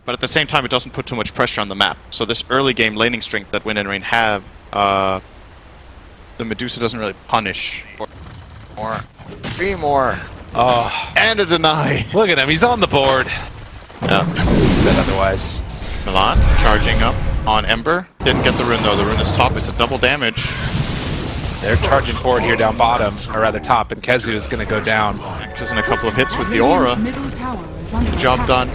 but at the same time it doesn't put too much pressure on the map. So this early game laning strength that Win and Rain have, the Medusa doesn't really punish. More. 3 more. Oh. And a deny. Look at him, he's on the board. Yeah. Said otherwise. Milan charging up on Ember. Didn't get the rune though. The rune is top. It's a double damage. They're charging forward here down bottom, or rather top, and Kezu is going to go down. Just in a couple of hits with the aura. Good job done.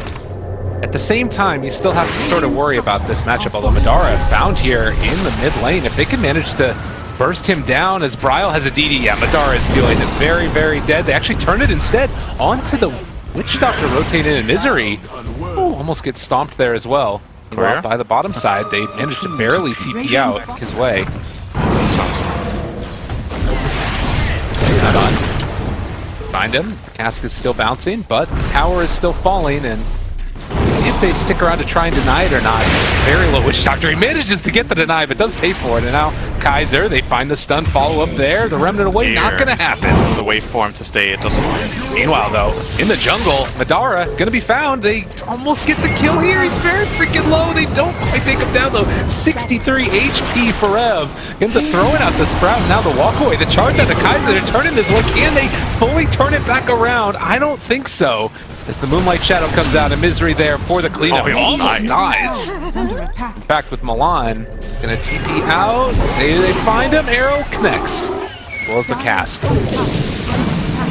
At the same time, you still have to sort of worry about this matchup, although Madara found here in the mid lane. If they can manage to burst him down as Bryle has a DD, yeah, Madara is feeling very, very dead. They actually turn it instead onto the Witch Doctor rotating in Misery. Ooh, almost gets stomped there as well. Well, by the bottom side, they managed to barely TP out his way. He's done. Find him. Cask is still bouncing, but the tower is still falling, and see if they stick around to try and deny it or not. It's very low Witch Doctor. He manages to get the deny, but does pay for it. And now Kaiser, they find the stun follow up there. The Remnant away, not going to happen. The waveform to stay, it doesn't work. Meanwhile, though, in the jungle, Madara going to be found. They almost get the kill here. He's very freaking low. They don't quite take him down, though. 63 HP for Rev. Into throwing out the Sprout. Now the walk away. The charge out to Kaiser. They're turning this one. Can they fully turn it back around? I don't think so. As the Moonlight Shadow comes out and Misery there for the cleanup. He almost dies. In fact, with Milan, gonna TP out. They find him. Arrow connects. As well as the Cask.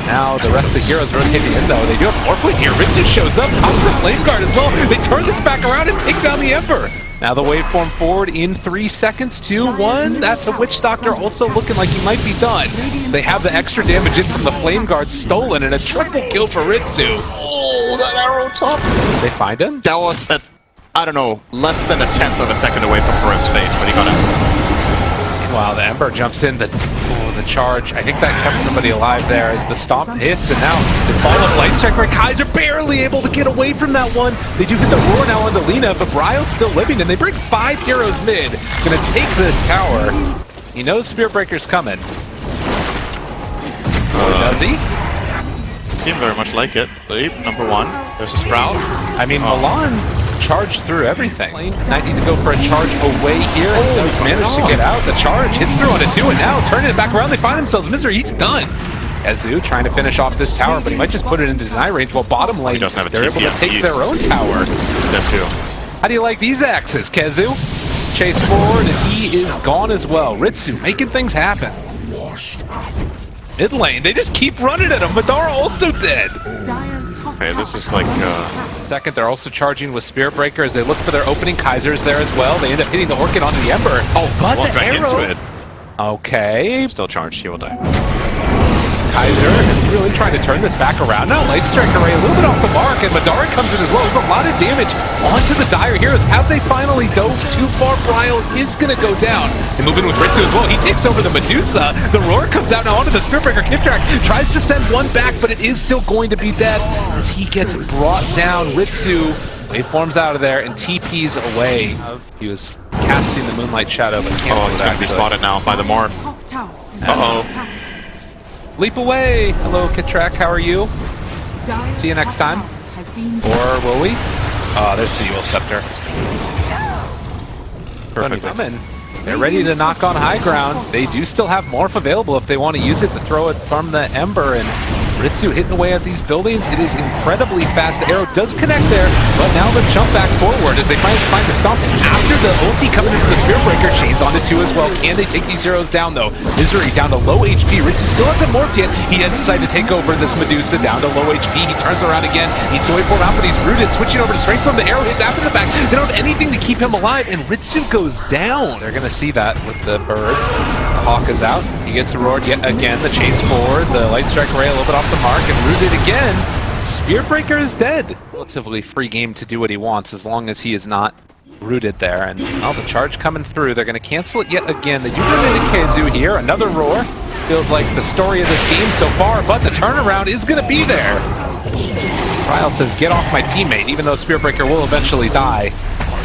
Now the rest of the heroes rotating in though. They do have Morphling here. Ritsu shows up, pops the Flame Guard as well. They turn this back around and take down the Ember. Now the waveform forward in 3 seconds, 2, 1. That's a Witch Doctor also looking like he might be done. They have the extra damage in from the Flame Guard stolen and a triple kill for Ritsu. Oh, that arrow top. They find him? That was at, I don't know, less than a 1/10 of a second away from Perev's face, but he got it. Meanwhile, the Ember jumps in, the charge. I think that kept somebody alive there as the stomp hits, and now the fall of Light Strike where Kaiser barely able to get away from that one. They do hit the roar now onto Lina, but Bryle's still living, and they bring 5 heroes mid. Gonna take the tower. He knows Spirit Breaker's coming. Does he? Seemed very much like it. Leap, number 1. There's a Sprout. I mean, Milan charged through everything. Might need to go for a charge away here. He does manage to get out. The charge hits through on it too, and now turning it back around, they find themselves Misery. He's done. Kezu trying to finish off this tower, but he might just put it into deny range while bottom lane, they're able to take their own tower. Step 2. How do you like these axes, Kezu? Chase forward, and he is gone as well. Ritsu making things happen. Mid lane, they just keep running at him. Madara also dead. Okay, this is like Second, they're also charging with Spirit Breaker as they look for their opening. Kaiser's there as well. They end up hitting the Orchid onto the Ember. Oh, but the arrow. Okay. Still charged, he will die. Kaiser is really trying to turn this back around. Now Light Strike Array a little bit off the mark, and Madara comes in as well. There's a lot of damage onto the Dire Heroes. Have they finally dove too far? Bryle is going to go down. They move in with Ritsu as well. He takes over the Medusa. The Roar comes out now onto the Spirit Breaker. Kiptrack tries to send one back, but it is still going to be dead as he gets brought down. Ritsu waveforms out of there and TPs away. He was casting the Moonlight Shadow, but can't. Oh, it's going to be spotted now by the Morph. Uh-oh. Leap away! Hello, Kitrak, how are you? See you next time. Or will we? Oh, there's the Dual Scepter. Perfect. They're ready to knock on high ground. They do still have Morph available if they want to use it to throw it from the Ember, and Ritsu hitting away at these buildings. It is incredibly fast. The arrow does connect there, but now the jump back forward as they find the stomp. After the ulti coming into the Spirit Breaker, chains onto 2 as well. Can they take these heroes down though? Misery down to low HP. Ritsu still hasn't morphed yet. He has decided to take over this Medusa down to low HP. He turns around again. Needs to wait for him out, but he's rooted. Switching over to Strength from the arrow hits after the back. They don't have anything to keep him alive, and Ritsu goes down. They're gonna see that with the bird. The Hawk is out. He gets roared yet again. The chase forward. The Light Strike Ray a little bit off the mark and rooted again. Spirit Breaker is dead. Relatively free game to do what he wants as long as he is not rooted there. And well, the charge coming through. They're going to cancel it yet again. They do run into Kezu here. Another roar. Feels like the story of this game so far, but the turnaround is going to be there. Bryle says, get off my teammate, even though Spirit Breaker will eventually die.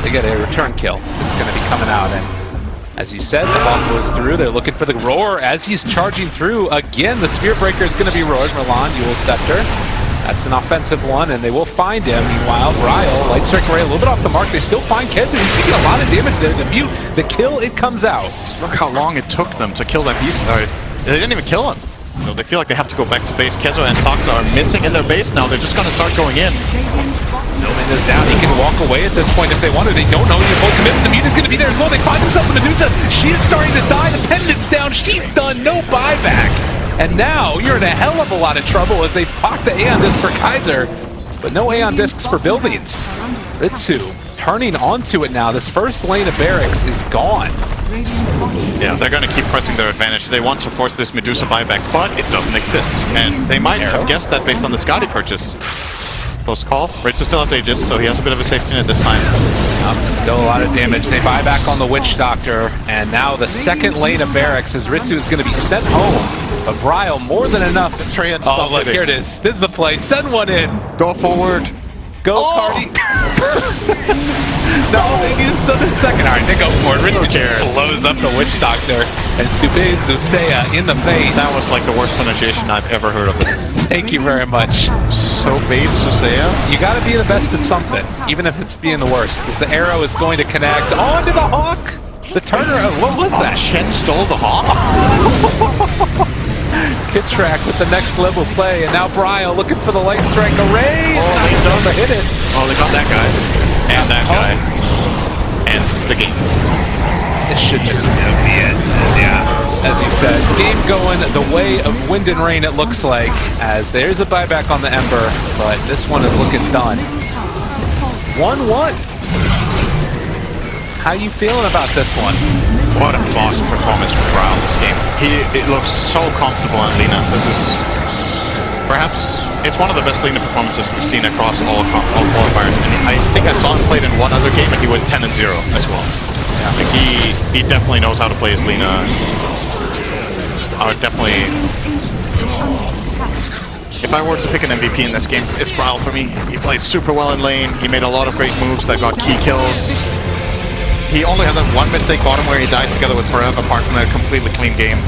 They get a return kill. It's going to be coming out, and as you said, the ball goes through. They're looking for the roar as he's charging through. Again, the Spirit Breaker is going to be roared. Milan, Dual Scepter. That's an offensive one, and they will find him. Meanwhile, Ryle, Light Strike Array a little bit off the mark. They still find Kezu. He's taking a lot of damage there. The mute, the kill, it comes out. Look how long it took them to kill that beast. They didn't even kill him. So they feel like they have to go back to base. Kezu and Toxa are missing in their base now. They're just going to start going in. Noman is down. He can walk away at this point if they want to. They don't know he's full commitment. The mute is going to be there as well. They find themselves the Medusa. She is starting to die. The pendant's down. She's done. No buyback. And now you're in a hell of a lot of trouble as they pock the Aeon Disc for Kaiser, but no Aeon Discs for buildings. Ritsu turning onto it now. This first lane of barracks is gone. Yeah, they're going to keep pressing their advantage. They want to force this Medusa buyback, but it doesn't exist. And they might have guessed that based on the Scotty purchase. Close call. Ritsu still has Aegis, so he has a bit of a safety net this time. Still a lot of damage. They buy back on the Witch Doctor, and now the second lane of barracks as Ritsu is going to be sent home. But Bryle, more than enough. Oh, look, here it is. This is the play. Send one in. Go forward. Go, Cardi. No, they need another second. All right, they go for it. Ritsu just blows up the Witch Doctor, and Subei Zusea in the face. That was like the worst pronunciation I've ever heard of it. Thank you very much. Subei Zusea? You got to be the best at something, even if it's being the worst. As the arrow is going to connect onto the Hawk. The Turner, what was that? Chen stole the Hawk? Kid Track with the next level play, and now Bryle looking for the Light Strike Array. Oh, they don't hit it. Oh, they got that guy. And that guy. And the game. It should just be it. Yeah. As you said, game going the way of Wind and Rain, it looks like, as there's a buyback on the Ember, but this one is looking done. 1-1. How you feeling about this one? What a boss performance from Bryle this game. It looks so comfortable on Lina. This is perhaps, it's one of the best Lina performances we've seen across all qualifiers. And I think I saw him played in one other game and he went 10-0 as well. I think he definitely knows how to play as Lina. I would definitely, if I were to pick an MVP in this game, it's Bryle for me. He played super well in lane. He made a lot of great moves that got key kills. He only had that one mistake bottom where he died together with Forever, apart from a completely clean game.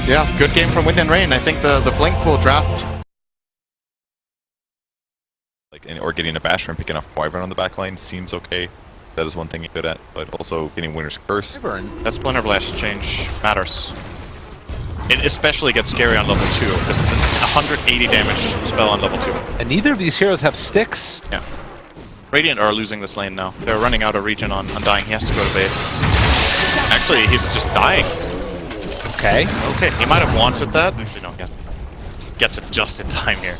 Yeah, good game from Wind and Rain. I think the BlinkPool draft, or getting a bash and picking off Wyvern on the back line seems okay. That is one thing he's good at, but also getting Winner's Curse. that Splinter Blast change matters. It especially gets scary on level 2, because it's a 180 damage spell on level 2. And neither of these heroes have sticks. Yeah. Radiant are losing this lane now. They're running out of regen on Dying. He has to go to base. Actually, he's just dying. Okay. Okay, he might have wanted that. Actually, no, he gets it just in time here.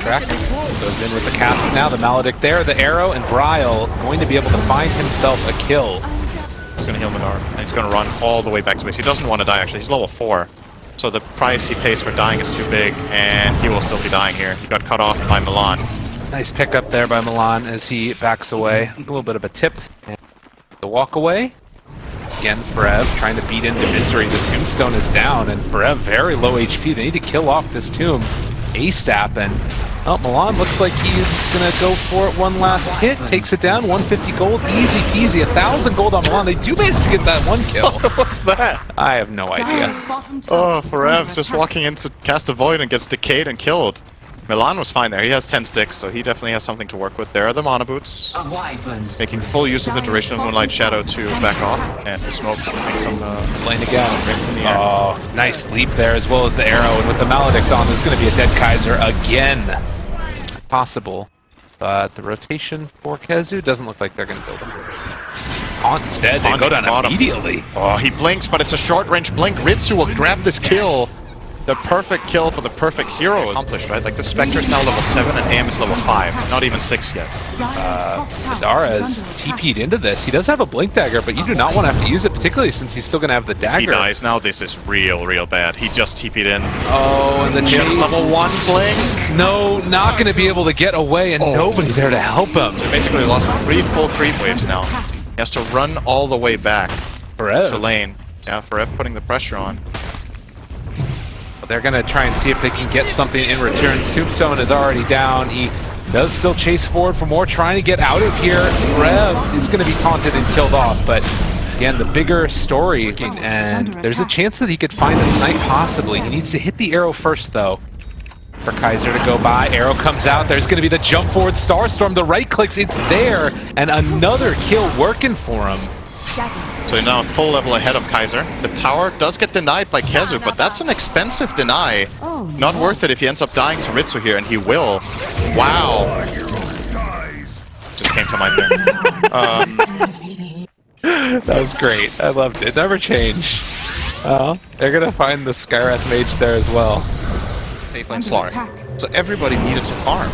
Track goes in with the cast now. The Maledict there, the arrow, and Bryle going to be able to find himself a kill. He's going to heal Minar, and he's going to run all the way back to base. He doesn't want to die, actually. He's level 4. So the price he pays for dying is too big, and he will still be dying here. He got cut off by Milan. Nice pickup there by Milan as he backs away. A little bit of a tip. And the walk away. Again, Forev trying to beat into misery. The tombstone is down, and Forev very low HP. They need to kill off this tomb ASAP. And Milan looks like he's going to go for it one last hit. Takes it down, 150 gold, easy peasy. 1,000 gold on Milan. They do manage to get that one kill. What's that? I have no idea. Oh, Forev just walking in to cast a Void and gets decayed and killed. Milan was fine there. He has 10 sticks, so he definitely has something to work with. There are the Mana Boots, making full use of the duration of Moonlight Shadow to back off, and the smoke makes some lane again. rings in the air. Oh, nice leap there as well as the arrow, and with the Maledict on, there's going to be a dead Kaiser again. Possible, but the rotation for Kezu doesn't look like they're going to build him. Instead, they go down immediately. Oh, he blinks, but it's a short-range blink. Ritsu will grab this kill. The perfect kill for the perfect hero accomplished, right? Like the Spectre is now level 7 and AM is level 5. Not even 6 yet. Dara is TP'd into this. He does have a Blink Dagger, but you do not want to have to use it, particularly since he's still going to have the dagger. He dies now. This is real bad. He just TP'd in. Oh, and the chase. Level 1 Blink. No, not going to be able to get away, and nobody there to help him. So he basically lost 3 full creep waves now. He has to run all the way back to lane. Yeah, Forev putting the pressure on. They're going to try and see if they can get something in return. Tombstone is already down. He does still chase forward for more, trying to get out of here. Rev is going to be taunted and killed off, but again, the bigger story, and there's a chance that he could find a snipe possibly. He needs to hit the arrow first, though. for Kaiser to go by. Arrow comes out. There's going to be the jump forward Starstorm. The right clicks. It's there. And another kill working for him. So now full level ahead of Kaiser. The tower does get denied by Kezu, but that's an expensive deny. Not worth it if he ends up dying to Ritsu here, and he will. Wow. Just came to mind there. That was great. I loved it. Never changed. They're going to find the Skywrath Mage there as well. Safe lane slaughter. So everybody needed to farm.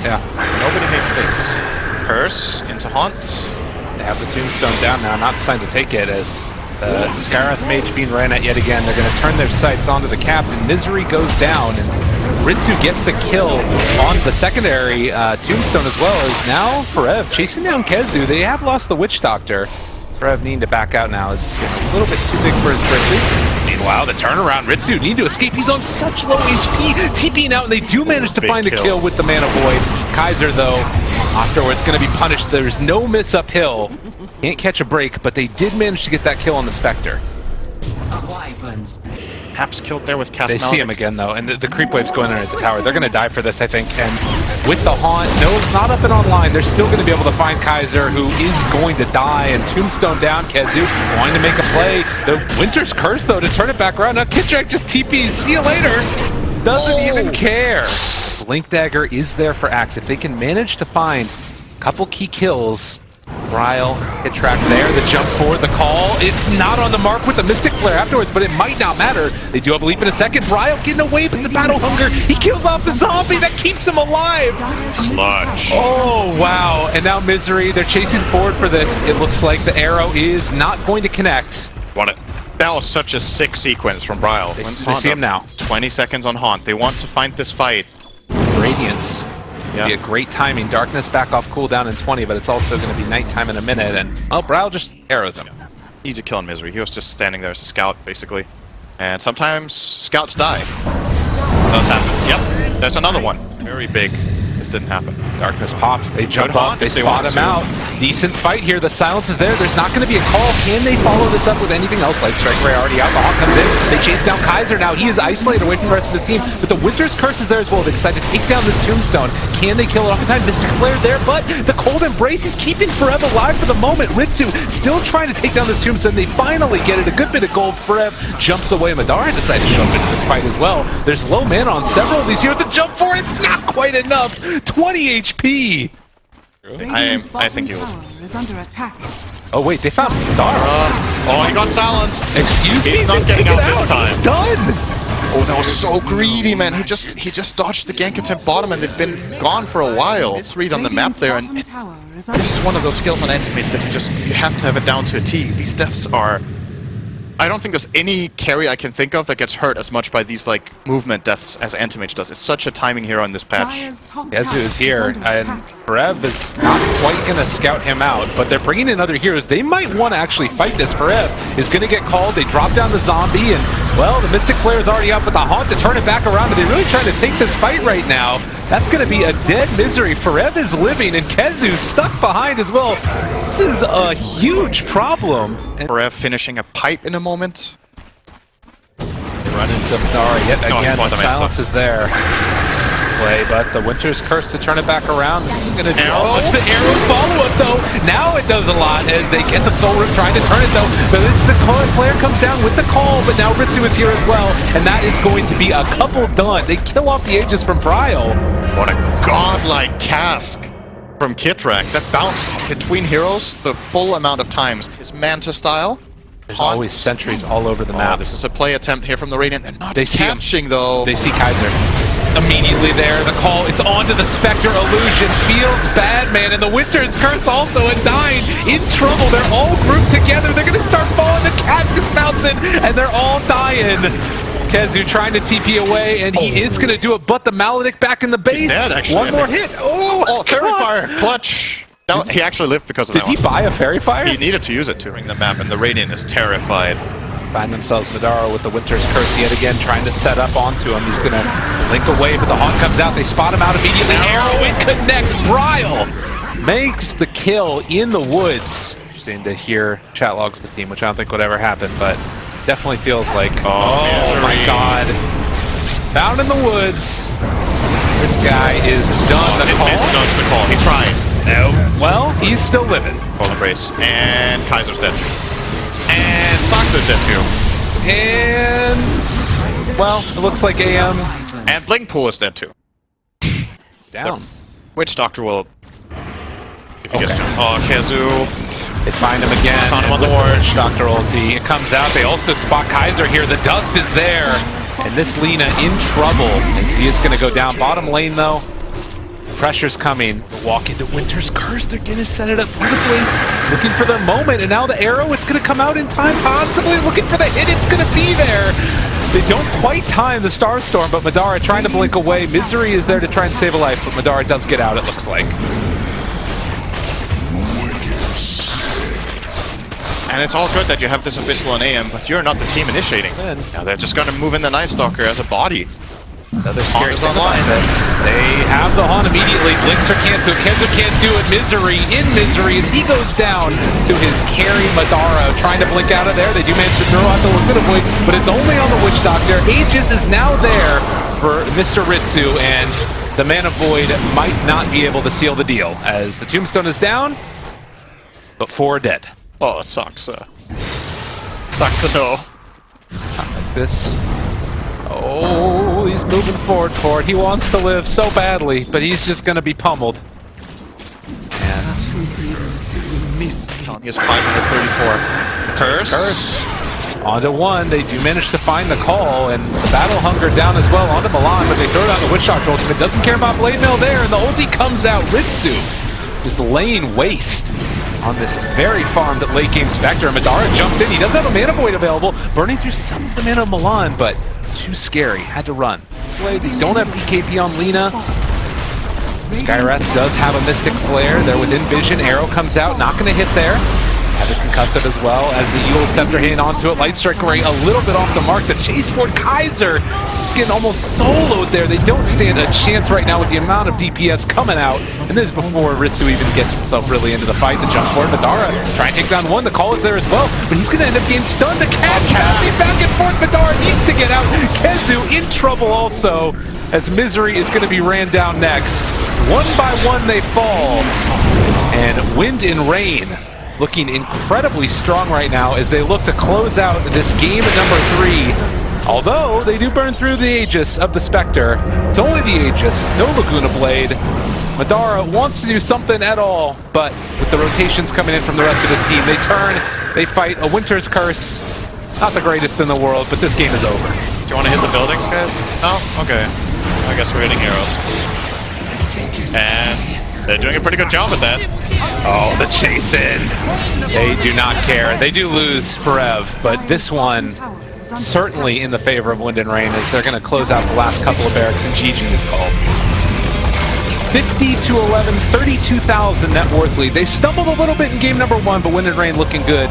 Yeah. Nobody made space. Curse into Haunt. They have the Tombstone down now, not deciding to take it as the Skywrath Mage being ran at yet again. They're going to turn their sights onto the cap, and Misery goes down, and Ritsu gets the kill on the secondary Tombstone as well as now Forev chasing down Kezu. They have lost the Witch Doctor. Forev needing to back out now is getting a little bit too big for his britches. Meanwhile, the turnaround, Ritsu need to escape. He's on such low HP, TPing out, and they do manage to find the kill with the Mana Void. Kaiser, though, afterwards going to be punished. There's no miss uphill. Can't catch a break, but they did manage to get that kill on the Spectre. Haps killed there with Cast They see him again, though, and the creep wave's going under the tower. They're going to die for this, I think. And with the Haunt, no, not up and online. They're still going to be able to find Kaiser, who is going to die. And Tombstone down, Kezu wanting to make a play. The Winter's Curse, though, to turn it back around. Now Kitrak just TPs. See you later. Doesn't even care. Blink Dagger is there for Axe. If they can manage to find a couple key kills, Ryle, hit track there, the jump forward, the call. It's not on the mark with the Mystic Flare afterwards, but it might not matter. They do have a leap in a second. Ryle getting away with the Battle Hunger. He kills off the zombie that keeps him alive. Clutch. Oh, wow. And now Misery, they're chasing forward for this. It looks like the arrow is not going to connect. Want it. That was such a sick sequence from Ryle. They see him now. 20 seconds on Haunt. They want to find this fight. Radiance. Yeah. Be a great timing. Darkness back off cooldown in 20, but it's also going to be nighttime in a minute. And oh, Brow just arrows him. Easy kill on Misery. He was just standing there as a scout, basically. And sometimes scouts die. Does happen. Yep. There's another one. Very big. This didn't happen. Darkness pops. They jump Good up. Haunt They if they spot want him to. out. Decent fight here. The silence is there. There's not going to be a call. Can they follow this up with anything else? Light Strike Ray already out. The Hawk comes in. They chase down Kaiser now. He is isolated away from the rest of his team. But the Winter's Curse is there as well. They decide to take down this Tombstone. Can they kill it off in time? Mystic Flare there, but the Cold Embrace is keeping Forev alive for the moment. Ritsu still trying to take down this Tombstone. They finally get it. A good bit of gold. Forev jumps away. Madara decides to jump into this fight as well. There's low mana on several of these here. The jump for it's not quite enough. 20 HP. I think he was. Is under attack. Oh wait, they found Madara. Oh, he got silenced. Excuse me? He's not They getting take out it this time. He's done. Oh, that was so greedy, man. He just dodged the gank attempt bottom, and they've been gone for a while. Let's read on the map there, and this is one of those skills on Antimates that you have to have it down to a T. These deaths are... I don't think there's any carry I can think of that gets hurt as much by these like movement deaths as Antimage does. It's such a timing hero in this patch. Kezu is here, and Forev is not quite going to scout him out, but they're bringing in other heroes. They might want to actually fight this. Forev is going to get called. They drop down the zombie, and, well, the Mystic Flare is already up with the Haunt to turn it back around, but they're really trying to take this fight right now. That's going to be a dead Misery. Forev is living, and Kezu's stuck behind as well. This is a huge problem. Forev finishing a pipe in a moment. They run into Madara yet again. The silence is there. Play, but the Winter's Curse to turn it back around. This is going to do the arrow follow-up, though. Now it does a lot as they get the Soul Rift trying to turn it, though. But it's the Flare comes down with the call, but now Ritsu is here as well, and that is going to be a couple done. They kill off the Aegis from Bryle. What a godlike cask from Kitrak that bounced between heroes the full amount of times. His Manta style. There's always sentries all over the map. This is a play attempt here from the Radiant. They're not catching him, though. They see Kaiser. Immediately there, the call, it's onto the Spectre Illusion. Feels bad, man, and the Winter's Curse also at 9. In trouble, they're all grouped together. They're going to start falling the Casket Mountain, and they're all dying. Kezu trying to TP away, and he is going to do it, but the Maledict back in the base. He's dead, actually. One more hit. Oh, Fairy Fire, clutch. No, he actually lived because of that one. Did he buy a Fairy Fire? He needed to use it to ring the map, and the Radiant is terrified. Find themselves Madara with the Winter's Curse yet again, trying to set up onto him. He's going to blink away, but the Haunt comes out. They spot him out immediately. Arrow, it connects. Bryle makes the kill in the woods. Interesting to hear chat logs of the team, which I don't think would ever happen, but definitely feels like, oh my god. Found in the woods. This guy is done. The call. Dodged the call. He tried. No. Well, he's still living. Call embrace. And Kaiser's dead too. And Sox is dead too. And well, it looks like AM And BlinkPool is dead too. down. Witch Doctor will... If he gets Okay. to... Oh, Kazu. They find him again. Found him on the with ward. Dr. Ulti. It comes out. They also spot Kaiser here. The dust is there. And this Lina in trouble as he is going to go down. Bottom lane, though. Pressure's coming. Walk into Winter's Curse. They're going to set it up beautifully. Looking for their moment. And now the arrow, it's going to come out in time, possibly. Looking for the hit. It's going to be there. They don't quite time the Starstorm, but Madara trying to blink away. Misery is there to try and save a life, but Madara does get out, it looks like. And it's all good that you have this Abyssal on AM, but you're not the team initiating. Now they're just going to move in the Night Stalker as a body. Another scary is thing about online. this. They have the Haunt immediately. Blinks are Kenzo. Kenzo can't do it. Misery in Misery as he goes down to his carry Madara. Trying to blink out of there. They do manage to throw out the Liquid Void, but it's only on the Witch Doctor. Aegis is now there for Mr. Ritsu, and the Mana Void might not be able to seal the deal as the Tombstone is down, but 4 are dead. Oh, it sucks. Sucks to know. Not like this. Oh, he's moving forward for it. He wants to live so badly, but he's just going to be pummeled. And He has 534. Curse. onto 1. They do manage to find the call, and the Battle Hunger down as well onto Milan, but they throw down the Witch Doctor ultimate. Doesn't care about Blade Mail there, and the ulti comes out. Ritsu just laying waste on this very farmed late game Spectre. Madara jumps in. He doesn't have a Mana Void available, burning through some of the mana of Milan, but too scary. Had to run. They don't have BKB on Lina. Skywrath does have a Mystic Flare. They're within vision. Arrow comes out. Not going to hit there. Have the concussive as well as the Yule Scepter hitting onto it. Light Strike Ray a little bit off the mark. The chase for Kaiser is getting almost soloed there. They don't stand a chance right now with the amount of DPS coming out. And this is before Ritsu even gets himself really into the fight. The jump forward. Madara trying to take down 1. The call is there as well. But he's going to end up getting stunned. The catch bouncing back and forth. Madara needs to get out. Kezu in trouble also as Misery is going to be ran down next. 1 by 1 they fall. And Wind and Rain looking incredibly strong right now as they look to close out this game at number 3. Although they do burn through the Aegis of the Spectre. It's only the Aegis, no Laguna Blade. Madara wants to do something at all, but with the rotations coming in from the rest of his team, they turn, they fight a Winter's Curse. Not the greatest in the world, but this game is over. Do you want to hit the buildings, guys? No? Okay. I guess we're hitting arrows. And they're doing a pretty good job at that. Oh, the chase in. They do not care. They do lose Forev, but this one certainly in the favor of Wind and Rain as they're going to close out the last couple of barracks and GG is called. 50-11, 32,000 net worth lead. They stumbled a little bit in game number 1, but Wind and Rain looking good.